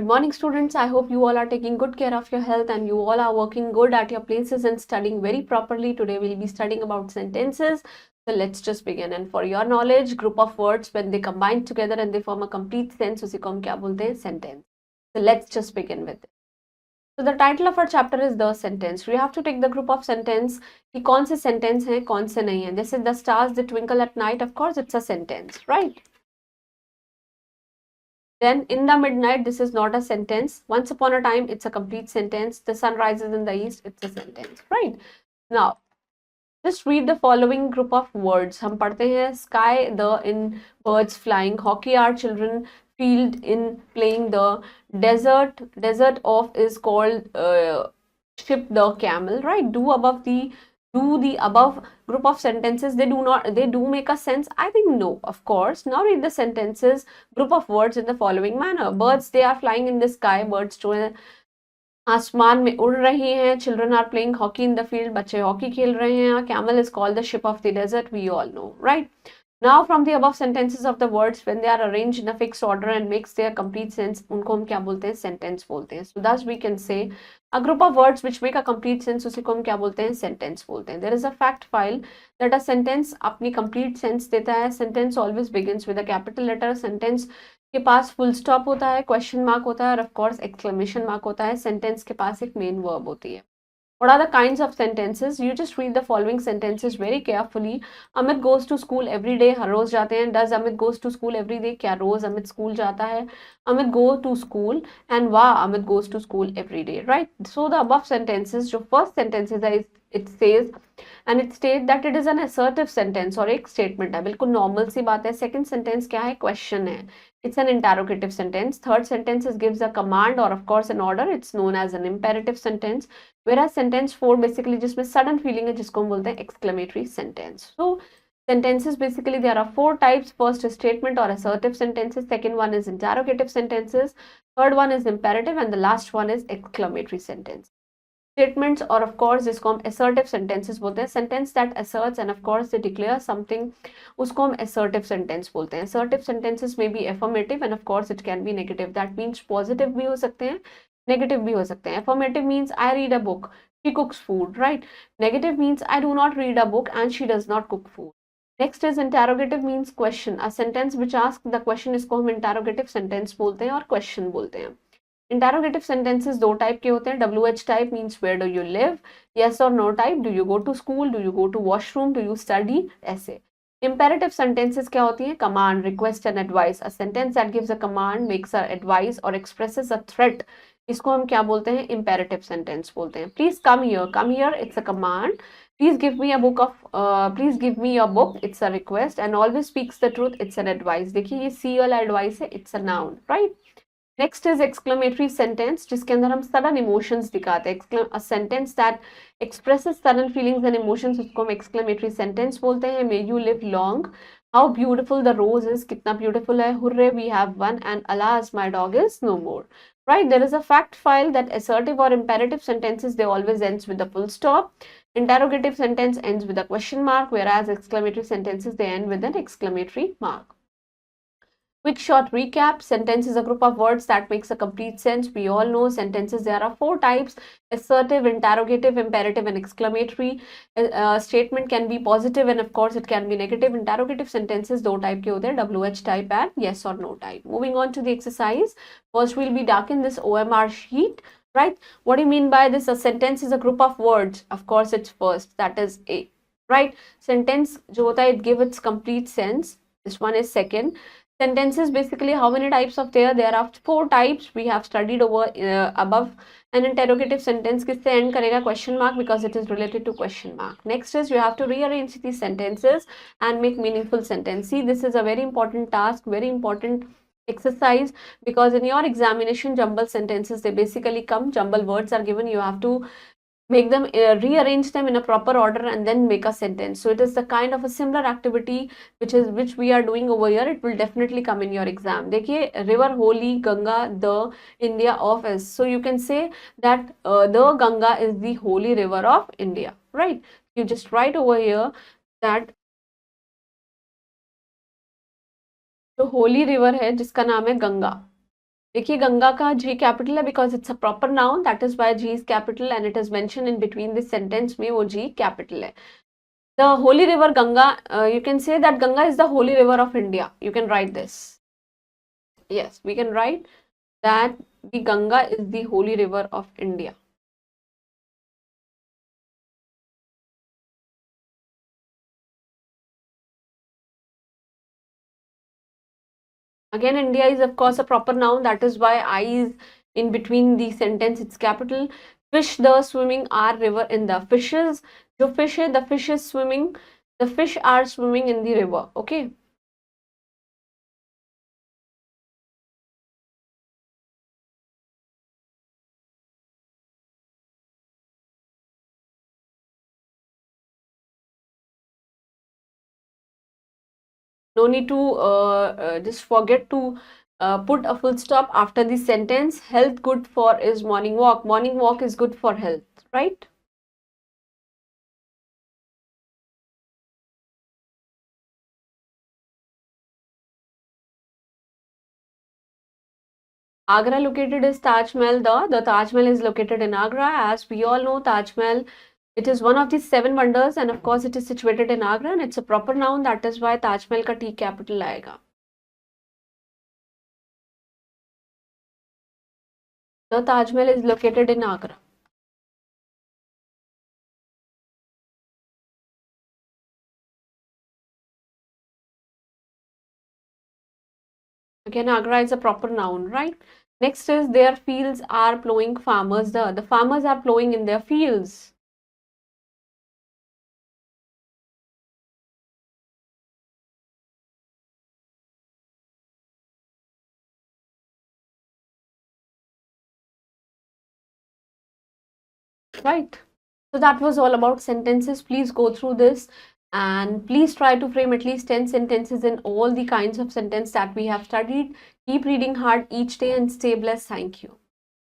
Good morning, students. I hope you all are taking good care of your health and you all are working good at your places and studying very properly. Today we'll be studying about sentences. So let's just begin. And for your knowledge, group of words when they combine together and they form a complete sense, उसी को हम क्या बोलते हैं? Sentence. So let's just begin with it. So the title of our chapter is the sentence. We have to take the group of sentence कि कौन से sentence हैं, कौन से नहीं हैं. This is the stars that twinkle at night. Of course, it's a sentence, right? Then in the midnight, this is not a sentence. Once upon a time, it's a complete sentence. The sun rises in the east, it's a sentence, right? Now, just read the following group of words. हम पढ़ते हैं sky, the in birds flying, hockey are children, field in playing, the desert of is called ship the camel, right? Do the above group of sentences, they do make a sense? I think no, of course. Now read the sentences, group of words in the following manner. Birds, they are flying in the sky. Birds जो है आसमान में उड़ रही हैं. Children are playing hockey in the field. बच्चे hockey खेल रहे हैं. Camel is called the ship of the desert. We all know, right? Now from the above sentences of the words, when they are arranged in a fixed order and makes their complete sense, उनको हम क्या बोलते हैं? Sentence बोलते हैं. So thus we can say a group of words which make a complete sense, उसी को हम क्या बोलते हैं? Sentence बोलते हैं. There is a fact file that a sentence अपनी complete sense देता है. Sentence always begins with a capital letter. Sentence के पास full stop होता है, question mark होता है और of course exclamation mark होता है. Sentence के पास एक main verb होती है. What are the kinds of sentences? You just read the following sentences very carefully. Amit goes to school every day. हर रोज जाते हैं. Does Amit goes to school every day? क्या रोज Amit school जाता है? Amit go to school and why Amit goes to school every day, right? So the above sentences, जो first sentence is it says and it states that it is an assertive sentence और एक statement है. बिल्कुल normal सी बात है. Second sentence क्या है? Question है. It's an interrogative sentence. Third sentence gives a command or of course an order. It's known as an imperative sentence. Whereas sentence 4 basically जिसमें sudden feeling है जिसको हम बोलते हैं exclamatory sentence. So sentences basically there are 4 types. First is statement or assertive sentences. Second one is interrogative sentences. Third one is imperative and the last one is exclamatory sentence. Statements or of course जिसको हम assertive sentences बोलते हैं. Sentence that asserts and of course they declare something, उसको हम assertive sentence बोलते हैं. Assertive sentences may be affirmative and of course it can be negative. That means positive भी हो सकते हैं, negative भी हो सकते हैं. Affirmative means I read a book, she cooks food, right? Negative means I do not read a book and she does not cook food. Next is interrogative means question. A sentence which asks the question इसको हम interrogative sentence बोलते हैं और question बोलते हैं. Interrogative sentences दो type के होते हैं. WH type means where do you live? Yes or no type, do you go to school? Do you go to washroom? Do you study? ऐसे. Imperative sentences क्या होती हैं? Command, request and advice. A sentence that gives a command, makes an advice or expresses a threat, इसको हम क्या बोलते हैं? Imperative sentence बोलते हैं. Please come here. Come here, it's a command. Please give me a book of please give me your book, it's a request. And always speaks the truth, it's an advice. देखिए ये C वाला advice है, it's a noun, right? Next is exclamatory sentence जिसके अंदर हम sudden emotions दिखाते हैं. A sentence that expresses sudden feelings and emotions उसको हम exclamatory sentence बोलते हैं. May you live long. How beautiful the rose is. कितना beautiful है. Hooray, we have won. And alas, my dog is no more. Right? There is a fact file that assertive or imperative sentences they always ends with a full stop. Interrogative sentence ends with a question mark, whereas exclamatory sentences they end with an exclamatory mark. Quick short recap. Sentence is a group of words that makes a complete sense. We all know sentences there are 4 types: assertive, interrogative, imperative and exclamatory. Statement can be positive and of course it can be negative. Interrogative sentences दो type के होते हैं, WH type and yes or no type. Moving on to the exercise. First we'll be darken this OMR sheet. Right? What do you mean by this? A sentence is a group of words. Of course it's first, that is A. Right? Sentence जो होता है it give its complete sense. This one is second. Sentences basically how many types of there are 4 types we have studied over above. An interrogative sentence किससे end करेगा? Question mark, because it is related to question mark. Next is you have to rearrange these sentences and make meaningful sentence. See, this is a very important task, very important exercise, because in your examination jumble sentences they basically come, jumble words are given, you have to make them rearrange them in a proper order and then make a sentence. So it is the kind of a similar activity which we are doing over here. It will definitely come in your exam. देखिए, river holy Ganga, the India of is. So you can say that the Ganga is the holy river of India, right? You just write over here that जो holy river है जिसका नाम है गंगा, देखिए गंगा का G capital है because it's a proper noun, that is why G is capital and it is mentioned in between this sentence में वो G capital है. The holy river Ganga, you can say that Ganga is the holy river of India. You can write this. Yes, we can write that the Ganga is the holy river of India. Again, India is of course a proper noun. That is why I is in between the sentence. It's capital. Fish the swimming are river in the fishes. जो fish है, the fish is swimming. The fish are swimming in the river. Okay. No need to just forget to put a full stop after the sentence. Health good for is morning walk. Morning walk is good for health, right? Agra located is Taj Mahal. The Taj Mahal is located in Agra. As we all know, Taj Mahal, it is one of the seven wonders, and of course, it is situated in Agra, and it's a proper noun. That is why Taj Mahal का T capital आएगा. The Taj Mahal is located in Agra. Again, Agra is a proper noun, right? Next is their fields are plowing farmers. The farmers are plowing in their fields. Right. So that was all about sentences. Please go through this and please try to frame at least 10 sentences in all the kinds of sentence that we have studied. Keep reading hard each day and stay blessed. Thank you.